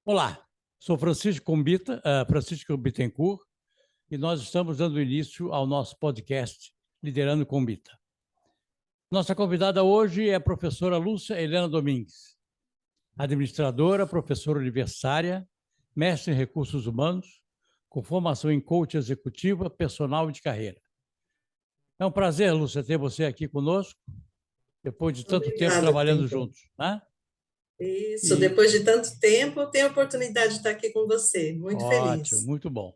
Olá, sou Francisco Bittencourt, e nós estamos dando início ao nosso podcast Liderando com Bita. Nossa convidada hoje é a professora Lúcia Helena Domingues, administradora, professora universitária, mestre em recursos humanos, com formação em coach executiva, personal e de carreira. É um prazer, Lúcia, ter você aqui conosco, depois de tanto tempo Obrigada, trabalhando Bittencourt. juntos, né? Isso, E depois de tanto tempo, tenho a oportunidade de estar aqui com você. Muito ótimo, feliz. muito bom.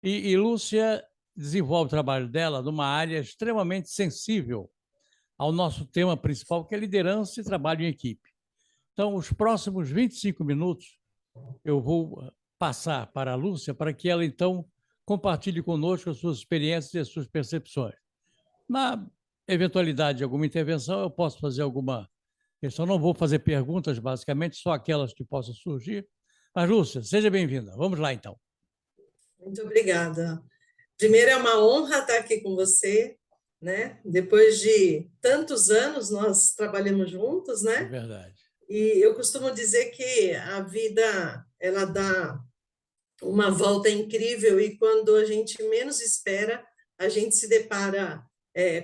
E Lúcia desenvolve o trabalho dela numa área extremamente sensível ao nosso tema principal, que é liderança e trabalho em equipe. Então, os próximos 25 minutos, eu vou passar para a Lúcia para que ela, então, compartilhe conosco as suas experiências e as suas percepções. Na eventualidade de alguma intervenção, eu posso fazer alguma questão. Não vou fazer perguntas, basicamente, só aquelas que possam surgir. Mas, Lúcia, seja bem-vinda. Vamos lá, então. Muito obrigada. Primeiro, é uma honra estar aqui com você, né? Depois de tantos anos, nós trabalhamos juntos, É né? verdade. E eu costumo dizer que a vida, ela dá uma volta incrível e quando a gente menos espera, a gente se depara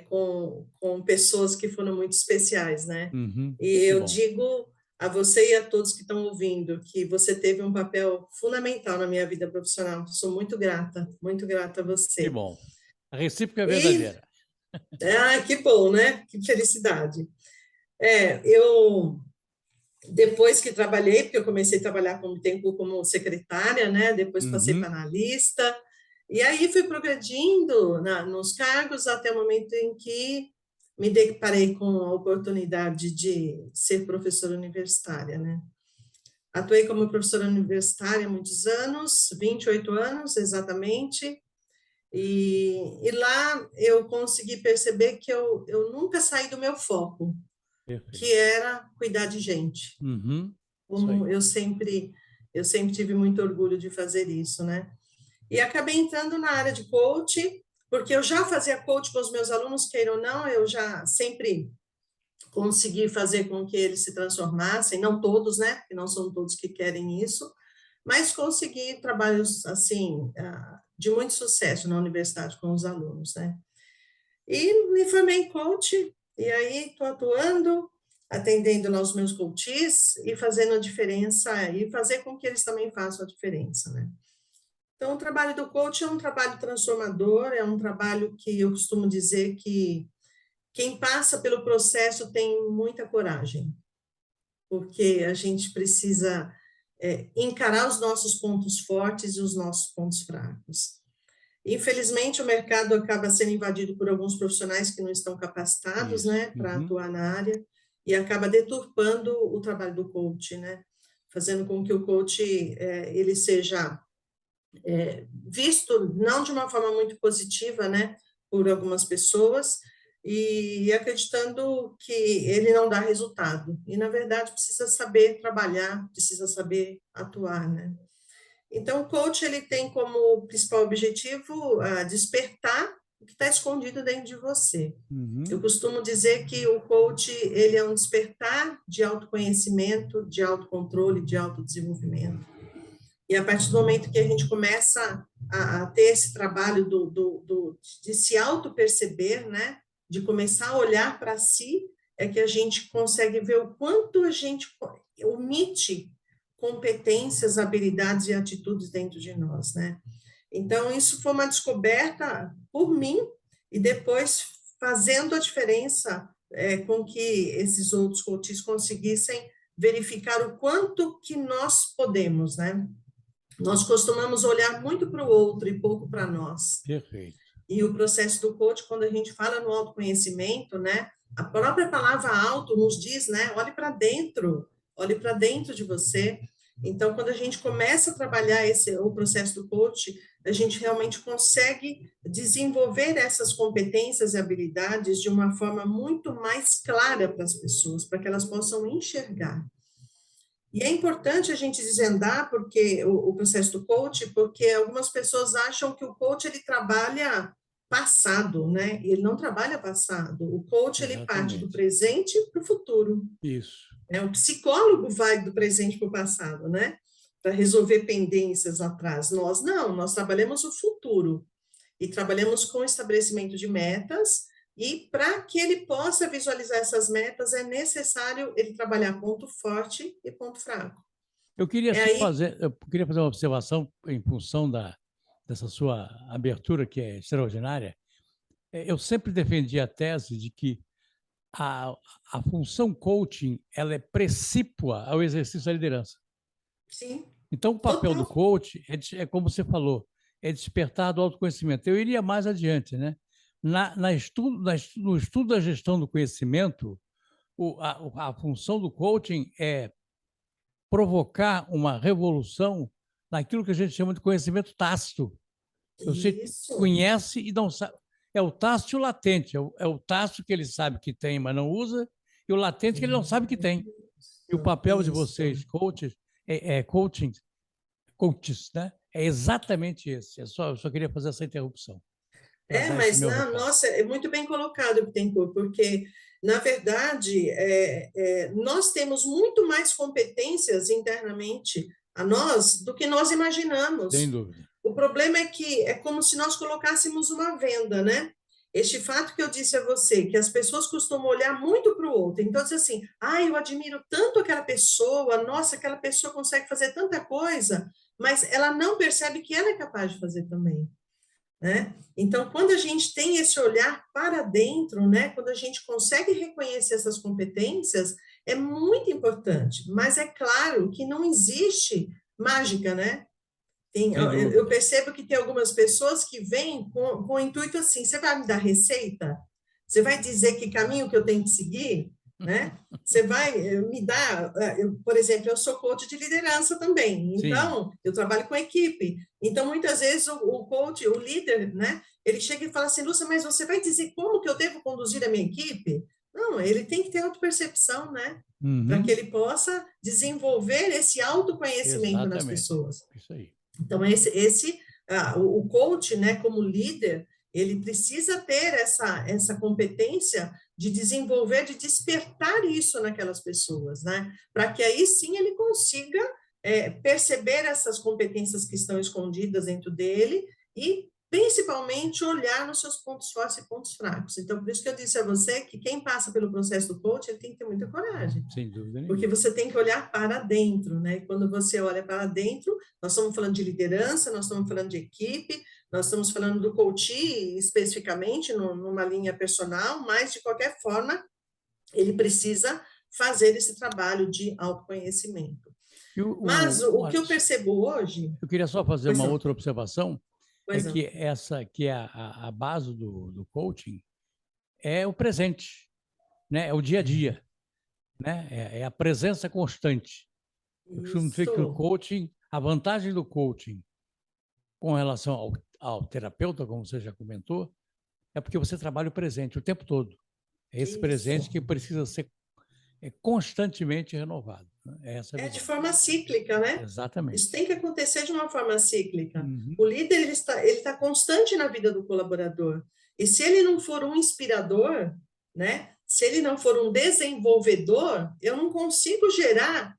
com pessoas que foram muito especiais, né? Uhum, E que eu bom. digo a você e a todos que estão ouvindo que você teve um papel fundamental na minha vida profissional. Sou muito grata a Que você. bom. A recíproca é E, verdadeira. que bom, né? Que felicidade. Eu depois que trabalhei, porque eu comecei a trabalhar como tempo como secretária, né? Depois passei para Uhum, analista, e aí fui progredindo nos cargos até o momento em que me deparei com a oportunidade de ser professora universitária, né? Atuei como professora universitária há muitos anos, 28 anos exatamente, e lá eu consegui perceber que eu nunca saí do meu foco, que perfeito. era cuidar de gente. Uhum, isso Como aí. eu sempre tive muito orgulho de fazer isso, né? E acabei entrando na área de coach, porque eu já fazia coach com os meus alunos, queira ou não, eu já sempre consegui fazer com que eles se transformassem, não todos, né? Porque não são todos que querem isso, mas consegui trabalhos assim de muito sucesso na universidade com os alunos, né? E me formei em coach, e aí estou atuando, atendendo lá os meus coaches e fazendo a diferença, e fazer com que eles também façam a diferença, né? Então, o trabalho do coach é um trabalho transformador, é um trabalho que eu costumo dizer que quem passa pelo processo tem muita coragem, porque a gente precisa encarar os nossos pontos fortes e os nossos pontos fracos. Infelizmente, o mercado acaba sendo invadido por alguns profissionais que não estão capacitados, Isso. né, para Uhum, atuar na área, e acaba deturpando o trabalho do coach, né, fazendo com que o coach ele seja visto não de uma forma muito positiva, né, por algumas pessoas, e acreditando que ele não dá resultado. E, na verdade, precisa saber trabalhar, precisa saber atuar, né. Então, o coach ele tem como principal objetivo despertar o que está escondido dentro de você. Eu uhum, costumo dizer que o coach ele é um despertar de autoconhecimento, de autocontrole, de autodesenvolvimento. E a partir do momento que a gente começa a ter esse trabalho de se auto-perceber, né, de começar a olhar para si, é que a gente consegue ver o quanto a gente omite competências, habilidades e atitudes dentro de nós, né? Então, isso foi uma descoberta por mim e depois fazendo a diferença com que esses outros coaches conseguissem verificar o quanto que nós podemos, né? Nós costumamos olhar muito para o outro e pouco para nós. perfeito. E o processo do coach, quando a gente fala no autoconhecimento, né, a própria palavra auto nos diz, né, olhe para dentro de você. Então, quando a gente começa a trabalhar o processo do coach, a gente realmente consegue desenvolver essas competências e habilidades de uma forma muito mais clara para as pessoas, para que elas possam enxergar. E é importante a gente desvendar porque o processo do coach, porque algumas pessoas acham que o coach ele trabalha passado, né? E ele não trabalha passado. O coach ele parte do Exatamente. presente para o futuro, Isso. né? O psicólogo vai do presente para o passado, né? para resolver pendências atrás. Nós não, nós trabalhamos o futuro e trabalhamos com estabelecimento de metas, e para que ele possa visualizar essas metas, é necessário ele trabalhar ponto forte e ponto fraco. Eu queria eu queria fazer uma observação em função dessa sua abertura, que é extraordinária. Eu sempre defendi a tese de que a, a função coaching ela é precípua ao exercício da liderança. Sim. Então, o papel do coach é como você falou, é despertar do autoconhecimento. Eu iria mais adiante, né? No estudo da gestão do conhecimento, a função do coaching é provocar uma revolução naquilo que a gente chama de conhecimento tácito. Você conhece e não sabe. É o tácito e o latente. É o tácito que ele sabe que tem, mas não usa, e o latente que ele não sabe que tem. E o papel de vocês, coaches, coaches, né? É exatamente esse. Eu só queria fazer essa interrupção. Mas, nossa, é muito bem colocado, Bittencourt, porque, na verdade, nós temos muito mais competências internamente a nós do que nós imaginamos. Sem dúvida. O problema é que é como se nós colocássemos uma venda, né? Este fato que eu disse a você, que as pessoas costumam olhar muito para o outro. Então, diz assim, eu admiro tanto aquela pessoa, nossa, aquela pessoa consegue fazer tanta coisa, mas ela não percebe que ela é capaz de fazer também, né? Então, quando a gente tem esse olhar para dentro, né? Quando a gente consegue reconhecer essas competências, é muito importante. Mas é claro que não existe mágica, né? Eu percebo que tem algumas pessoas que vêm com o intuito assim, você vai me dar receita? Você vai dizer que caminho que eu tenho que seguir? Né? Você vai me dar... por exemplo, eu sou coach de liderança também, então, eu trabalho com equipe. Então, muitas vezes, o coach, o líder, né? Ele chega e fala assim, Lúcia, mas você vai dizer como que eu devo conduzir a minha equipe? Não, ele tem que ter autopercepção, né? Para que ele possa desenvolver esse autoconhecimento nas pessoas. Isso aí. Então, o coach, né, como líder, ele precisa ter essa competência de desenvolver, de despertar isso naquelas pessoas, né? Para que aí sim ele consiga perceber essas competências que estão escondidas dentro dele e, principalmente, olhar nos seus pontos fortes e pontos fracos. Então, por isso que eu disse a você que quem passa pelo processo do coach, ele tem que ter muita coragem. Sem dúvida nenhuma. Porque você tem que olhar para dentro, né? E quando você olha para dentro, nós estamos falando de liderança, nós estamos falando de equipe, nós estamos falando do coaching especificamente, numa linha personal, mas, de qualquer forma, ele precisa fazer esse trabalho de autoconhecimento. Mas o que eu percebo hoje... Eu queria só fazer uma outra observação, que essa que é a base do coaching é o presente, né? É o dia a dia, né? É a presença constante. Eu costumo dizer que o coaching, a vantagem do coaching com relação ao terapeuta, como você já comentou, é porque você trabalha o presente o tempo todo. É esse presente que precisa ser constantemente renovado. Né? De forma cíclica, né? Exatamente. Isso tem que acontecer de uma forma cíclica. O líder ele está constante na vida do colaborador. E se ele não for um inspirador, né? Se ele não for um desenvolvedor, eu não consigo gerar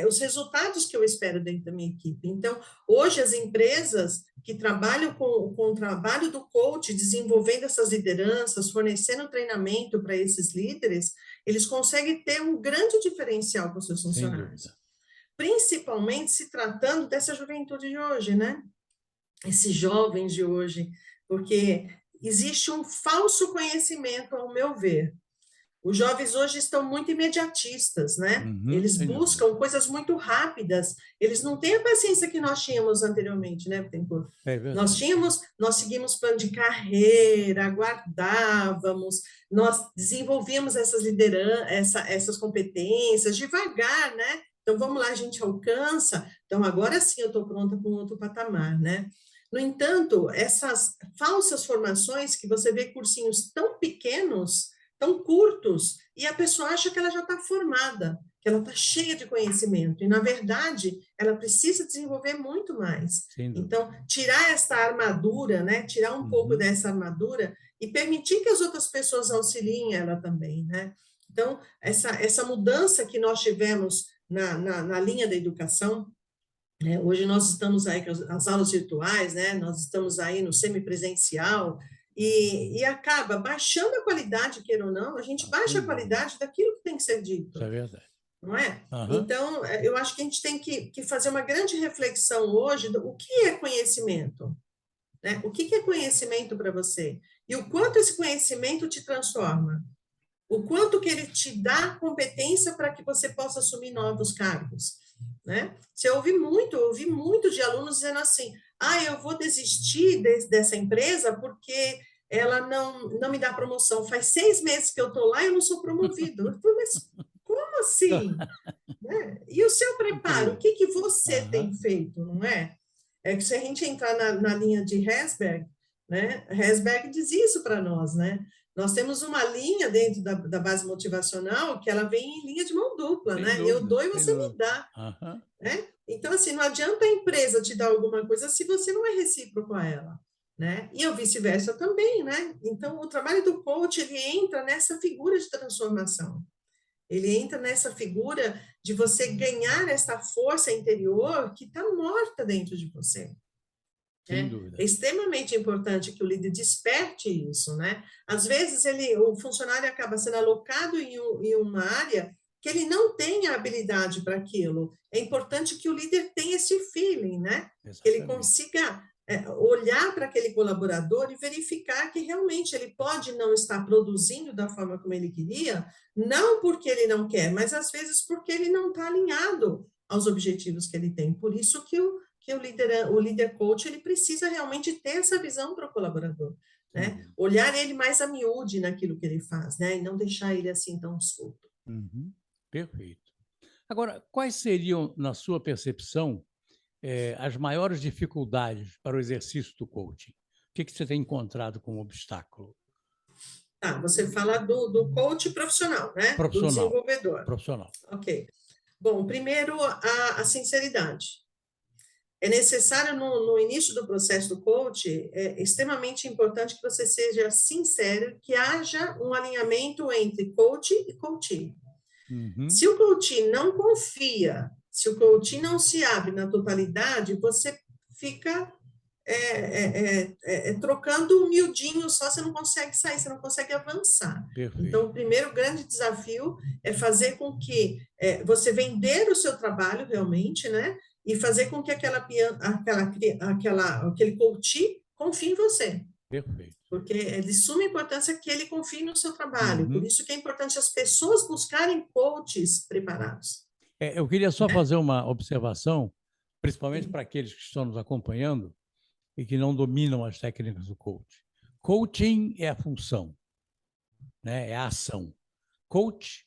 os resultados que eu espero dentro da minha equipe. Então, hoje as empresas que trabalham com o trabalho do coach, desenvolvendo essas lideranças, fornecendo treinamento para esses líderes, eles conseguem ter um grande diferencial com seus funcionários. Principalmente se tratando dessa juventude de hoje, né? Esses jovens de hoje, porque existe um falso conhecimento, ao meu ver. Os jovens hoje estão muito imediatistas, né? Eles buscam coisas muito rápidas. Eles não têm a paciência que nós tínhamos anteriormente, né, Bittencourt? Nós seguimos plano de carreira, aguardávamos, nós desenvolvíamos essas lideranças, essas competências devagar, né? Então, vamos lá, a gente alcança. Então, agora sim eu estou pronta para um outro patamar, né? No entanto, essas falsas formações que você vê cursinhos tão pequenos, tão curtos, e a pessoa acha que ela já está formada, que ela está cheia de conhecimento, e, na verdade, ela precisa desenvolver muito mais. Então, tirar essa armadura, né? Tirar um pouco dessa armadura e permitir que as outras pessoas auxiliem ela também, né? Então, essa mudança que nós tivemos na linha da educação, Hoje nós estamos aí com as aulas virtuais, né? Nós estamos aí no semipresencial e acaba baixando a qualidade, queira ou não, a gente baixa Sem a dúvida. qualidade daquilo que tem que ser Isso é dito, verdade. não é? Aham. Então, eu acho que a gente tem que fazer uma grande reflexão hoje do o que é conhecimento, né? O que é conhecimento para você? E o quanto esse conhecimento te transforma? O quanto que ele te dá competência para que você possa assumir novos cargos, né? Você ouvi muito de alunos dizendo assim, eu vou desistir dessa empresa porque ela não me dá promoção. Faz 6 meses que eu estou lá e eu não sou promovido. Eu falei, mas como assim? Né? E o seu preparo, o Incrível. que você tem Aham. feito, não é? É que se a gente entrar na linha de Herzberg, né? Herzberg diz isso para nós, né? Nós temos uma linha dentro da base motivacional que ela vem em linha de mão dupla, Sem né? Eu dúvida, dou e sem você me dúvida. dá, Aham. né? Então, assim, não adianta a empresa te dar alguma coisa se você não é recíproco a ela, né? E o vice-versa também, né? Então, o trabalho do coach, ele entra nessa figura de transformação. Ele entra nessa figura de você ganhar essa força interior que está morta dentro de você. Sem Né? É dúvida. extremamente importante que o líder desperte isso, né? Às vezes o funcionário acaba sendo alocado em uma área que ele não tem a habilidade para aquilo. É importante que o líder tenha esse feeling, né? Que ele Exatamente. consiga olhar para aquele colaborador e verificar que realmente ele pode não estar produzindo da forma como ele queria, não porque ele não quer, mas às vezes porque ele não está alinhado aos objetivos que ele tem. Por isso que o líder coach ele precisa realmente ter essa visão para o colaborador, Sem né? dúvida. Olhar ele mais a miúde naquilo que ele faz, né? E não deixar ele assim tão solto. Uhum. Perfeito. Agora, quais seriam, na sua percepção, as maiores dificuldades para o exercício do coaching? O que você tem encontrado como obstáculo? Tá, você fala do coach profissional, né? Do Profissional. desenvolvedor. Profissional. Ok. Bom, primeiro a sinceridade. É necessário, no início do processo do coach, é extremamente importante que você seja sincero, que haja um alinhamento entre coach e coachee. Uhum. Se o coachee não confia, se o coachee não se abre na totalidade, você fica trocando um miudinho só, você não consegue sair, você não consegue avançar. Então, Perfeito. o primeiro grande desafio é fazer com que você vender o seu trabalho realmente, né? E fazer com que aquele coach confie em você. Perfeito. Porque é de suma importância que ele confie no seu trabalho. Por Uhum. isso que é importante as pessoas buscarem coaches preparados. Eu queria só Né? fazer uma observação, principalmente Sim. para aqueles que estão nos acompanhando e que não dominam as técnicas do coach. Coaching é a função, né? É a ação. Coach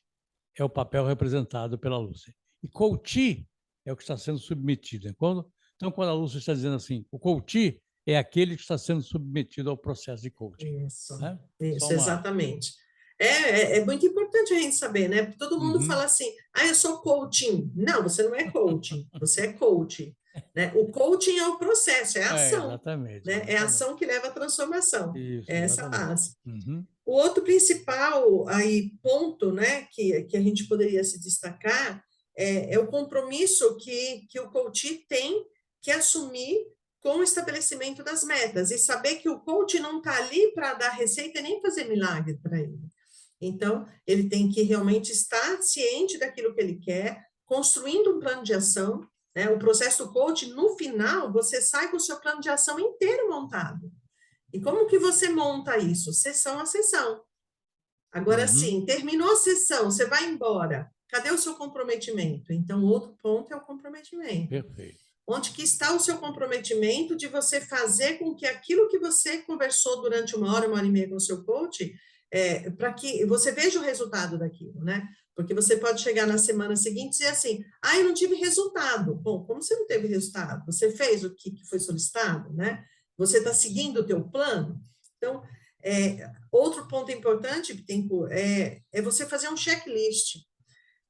é o papel representado pela Lúcia. E coachee é o que está sendo submetido. Então, quando a Lúcia está dizendo assim, o coachee é aquele que está sendo submetido ao processo de coaching. Né? Só Isso, uma. exatamente. É muito importante a gente saber, né? Porque todo mundo Uhum. fala assim, eu sou coaching. Não, você não é coaching, você é coach. Né? O coaching é o processo, é a ação. Exatamente, Né? É a exatamente. ação que leva à transformação. Isso, É essa a exatamente. base. Uhum. O outro principal aí, ponto, né, que a gente poderia se destacar é o compromisso que o coach tem que assumir com o estabelecimento das metas e saber que o coach não está ali para dar receita e nem fazer milagre para ele. Então, ele tem que realmente estar ciente daquilo que ele quer, construindo um plano de ação. Né? O processo do coach, no final, você sai com o seu plano de ação inteiro montado. E como que você monta isso? Sessão a sessão. Agora Uhum. sim, terminou a sessão, você vai embora. Cadê o seu comprometimento? Então, outro ponto é o comprometimento. Perfeito. Onde que está o seu comprometimento de você fazer com que aquilo que você conversou durante 1 hora e meia com o seu coach, para que você veja o resultado daquilo, né? Porque você pode chegar na semana seguinte e dizer assim, eu não tive resultado. Bom, como você não teve resultado? Você fez o que foi solicitado, né? Você está seguindo o teu plano? Então, outro ponto importante que é você fazer um checklist.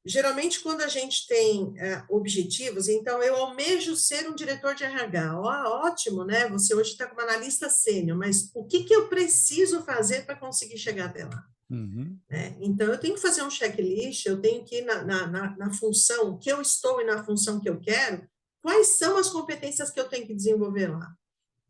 Geralmente, quando a gente tem objetivos, então eu almejo ser um diretor de RH. Ótimo, né? Você hoje está como analista sênior, mas o que eu preciso fazer para conseguir chegar até lá? Uhum. Né? Então, eu tenho que fazer um checklist, eu tenho que ir na função que eu estou e na função que eu quero, quais são as competências que eu tenho que desenvolver lá,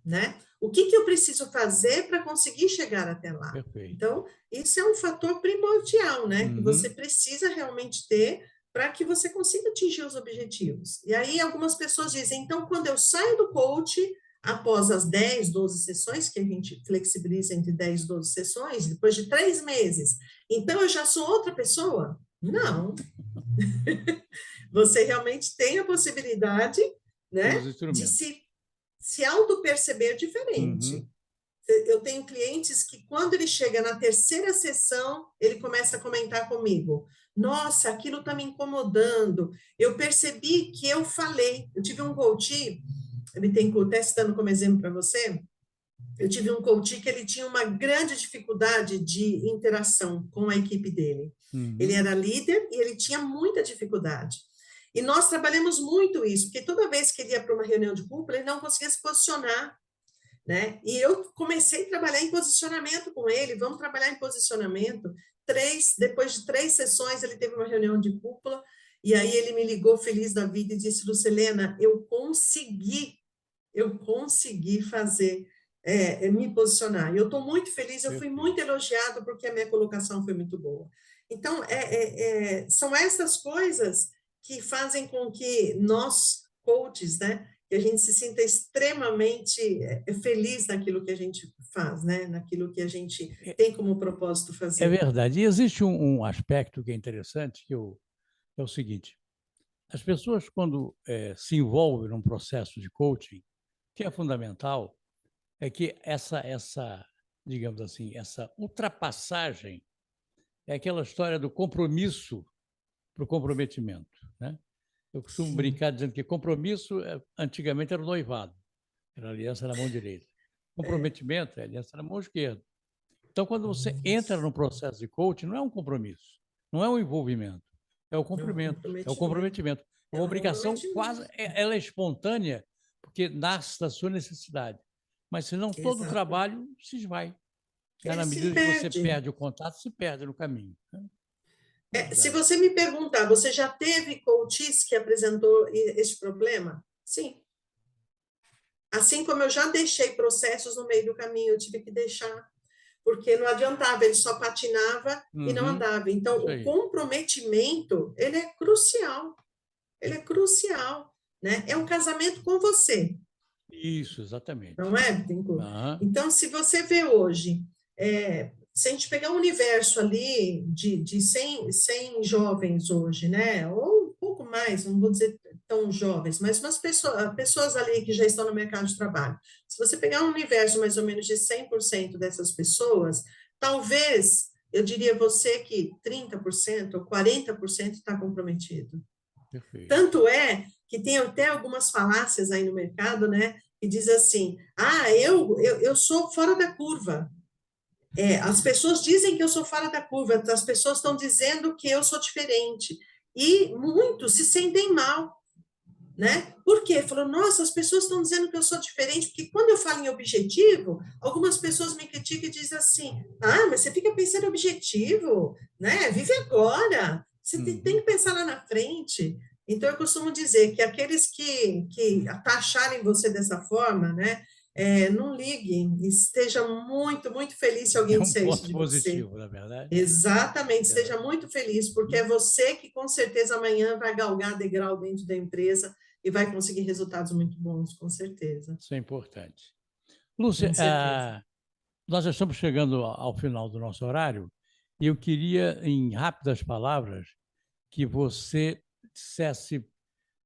né? O que eu preciso fazer para conseguir chegar até lá? Perfeito. Então, isso é um fator primordial, né? Que você Uhum. precisa realmente ter para que você consiga atingir os objetivos. E aí, algumas pessoas dizem, então, quando eu saio do coach, após as 10, 12 sessões, que a gente flexibiliza entre 10 e 12 sessões, depois de 3 meses, então eu já sou outra pessoa? Não. Você realmente tem a possibilidade, Dos né, de instrumentos. se auto-perceber diferente. Uhum. Eu tenho clientes que, quando ele chega na terceira sessão, ele começa a comentar comigo: nossa, aquilo está me incomodando. Eu percebi que eu falei. Eu tive um coach, ele tem até citando como exemplo para você. Eu tive um coach que ele tinha uma grande dificuldade de interação com a equipe dele. Ele Uhum. era líder e ele tinha muita dificuldade. E nós trabalhamos muito isso, porque toda vez que ele ia para uma reunião de cúpula, ele não conseguia se posicionar, né? E eu comecei a trabalhar em posicionamento com ele, vamos trabalhar em posicionamento. Depois de 3 sessões, ele teve uma reunião de cúpula, e aí ele me ligou feliz da vida e disse: Lucilena, eu consegui fazer, me posicionar. E eu estou muito feliz, eu fui Perfeito. muito elogiado porque a minha colocação foi muito boa. Então, são essas coisas que fazem com que nós, coaches, né, que a gente se sinta extremamente feliz naquilo que a gente faz, né, naquilo que a gente É, tem como propósito é fazer. verdade. E existe um aspecto que é interessante, é o seguinte: as pessoas, quando se envolvem num processo de coaching, que é fundamental, é que digamos assim, essa ultrapassagem é aquela história do compromisso para o comprometimento, né? Eu costumo Sim, brincar dizendo que compromisso, antigamente, era o noivado, era a aliança na mão direita. é, Comprometimento é a aliança na mão esquerda. Então, quando você entra isso. no processo de coaching, não é um compromisso, não é um envolvimento, é o É um cumprimento, é o comprometimento. comprometimento. É É uma um obrigação comprometimento. quase, ela é espontânea, porque nasce da sua necessidade. Mas senão todo o Exato. trabalho se esvai. Né? Ele Na se medida que você perde. perde o contato, se perde no caminho. Né? Se Verdade. você me perguntar, você já teve coaches que apresentou esse problema? Sim. Assim como eu já deixei processos no meio do caminho, eu tive que deixar, porque não adiantava, ele só patinava e não Uhum, andava. Então, isso o aí. comprometimento, ele é crucial. Ele é crucial, né? É um casamento com você, Isso, exatamente. não é, Bittencourt? Aham. Então, se você vê hoje, se a gente pegar um universo ali de 100 jovens hoje, né, ou um pouco mais, não vou dizer tão jovens, mas umas pessoas ali que já estão no mercado de trabalho, se você pegar um universo mais ou menos de 100% dessas pessoas, talvez, eu diria você que 30% ou 40% está comprometido. Perfeito. Tanto é que tem até algumas falácias aí no mercado, né? Que diz assim: eu sou fora da curva. As pessoas dizem que eu sou fora da curva, as pessoas estão dizendo que eu sou diferente. E muitos se sentem mal, né? Por quê? Falou, nossa, as pessoas estão dizendo que eu sou diferente, porque quando eu falo em objetivo, algumas pessoas me criticam e dizem assim: ah, mas você fica pensando em objetivo, né? Vive agora, você tem Uhum. que pensar lá na frente. Então, eu costumo dizer que aqueles que taxarem você dessa forma, né? Não liguem, esteja muito, muito feliz se É alguém um disser isso ponto de você. positivo, na verdade. Exatamente, É. esteja muito feliz, porque é Uhum. você que com certeza amanhã vai galgar degrau dentro da empresa e vai conseguir resultados muito bons, com certeza, Isso é importante. com Lúcia, certeza. nós já estamos chegando ao final do nosso horário e eu queria, em rápidas palavras, que você dissesse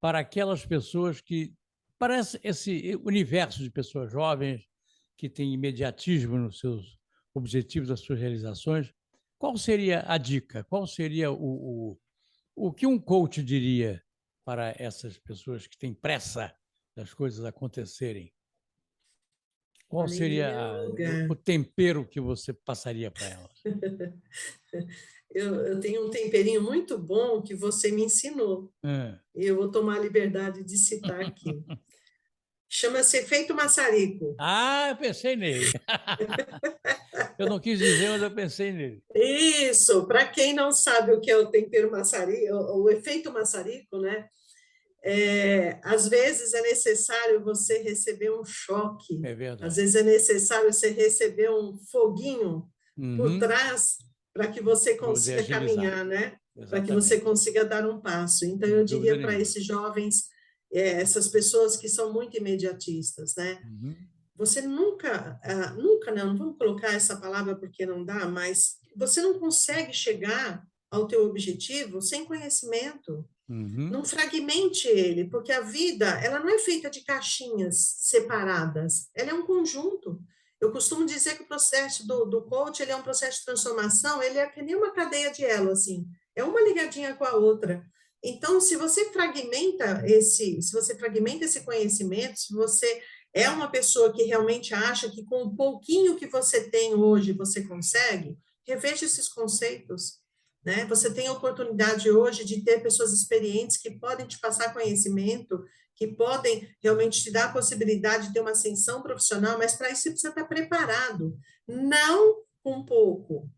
para aquelas pessoas que, para esse universo de pessoas jovens que têm imediatismo nos seus objetivos, das suas realizações, qual seria a dica? Qual seria o que um coach diria para essas pessoas que têm pressa das coisas acontecerem? Qual Olha, em seria primeiro o lugar, tempero que você passaria para elas? eu tenho um temperinho muito bom que você me ensinou, Hã. e eu vou tomar a liberdade de citar aqui. Chama-se efeito maçarico. Ah, eu pensei nele. Eu não quis dizer, mas eu pensei nele. Isso, para quem não sabe o que é o tempero maçarico, o efeito maçarico, né? Às vezes é necessário você receber um choque, É verdade. às vezes é necessário você receber um foguinho por trás para que você consiga caminhar, né? Para que você consiga dar um passo. Então, eu diria para esses jovens, essas pessoas que são muito imediatistas, né? Você nunca não vamos colocar essa palavra porque não dá, mas você não consegue chegar ao teu objetivo sem conhecimento. Não fragmente ele, porque a vida, ela não é feita de caixinhas separadas, ela é um conjunto. Eu costumo dizer que o processo do coach, ele é um processo de transformação, ele é que nem uma cadeia de elo, assim, é uma ligadinha com a outra. Então, se você fragmenta esse conhecimento, se você é uma pessoa que realmente acha que com o pouquinho que você tem hoje, você consegue, reveja esses conceitos, né? Você tem a oportunidade hoje de ter pessoas experientes que podem te passar conhecimento, que podem realmente te dar a possibilidade de ter uma ascensão profissional, mas para isso você precisa estar preparado, não com pouco.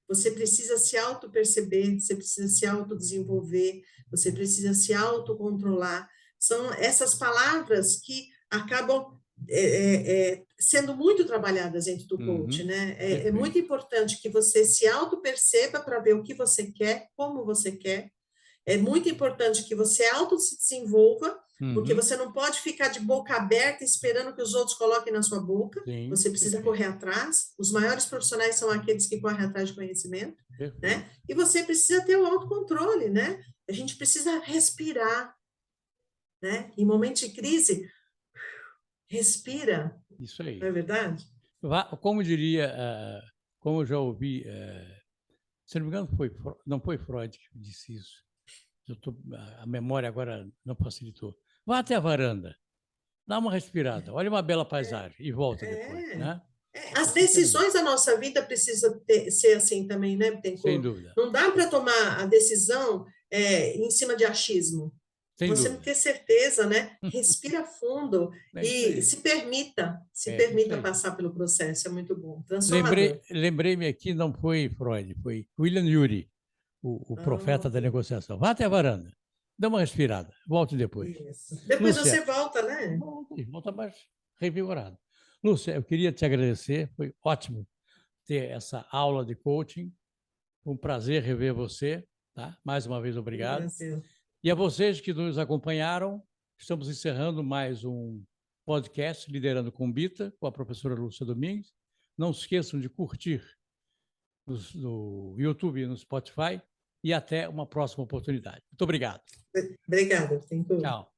Você precisa se auto-perceber, você precisa se autodesenvolver, você precisa se autocontrolar. São essas palavras que acabam sendo muito trabalhadas dentro do coach, né? É muito importante que você se auto-perceba para ver o que você quer, como você quer. É muito importante que você se desenvolva, porque você não pode ficar de boca aberta esperando que os outros coloquem na sua boca. Você precisa correr atrás. Os maiores profissionais são aqueles que correm atrás de conhecimento, né? E você precisa ter o autocontrole, né? A gente precisa respirar, né? Em momentos de crise, respira. Isso aí. Não é verdade? Como diria, como eu já ouvi, se não me engano, não foi Freud que disse isso. A memória agora não facilitou. Vá até a varanda, dá uma respirada, olha uma bela paisagem e volta depois, né? As decisões da nossa vida precisam ser assim também, né, Bittencourt? Sem dúvida. Não dá para tomar a decisão em cima de achismo. Você não ter certeza, né? Respira fundo e se permita passar pelo processo. É muito bom. Transformador. Lembrei-me aqui, não foi Freud, foi William Ury, o profeta da negociação. Vá até a varanda, dá uma respirada, volte depois. Isso. Depois Lúcia, você volta, né? Volta mais revigorado. Lúcia, eu queria te agradecer, foi ótimo ter essa aula de coaching. Um prazer rever você, tá? Mais uma vez, obrigado. E a vocês que nos acompanharam, estamos encerrando mais um podcast Liderando com Bita, com a professora Lúcia Domingues. Não se esqueçam de curtir no YouTube e no Spotify e até uma próxima oportunidade. Muito obrigado. Obrigada. Tchau.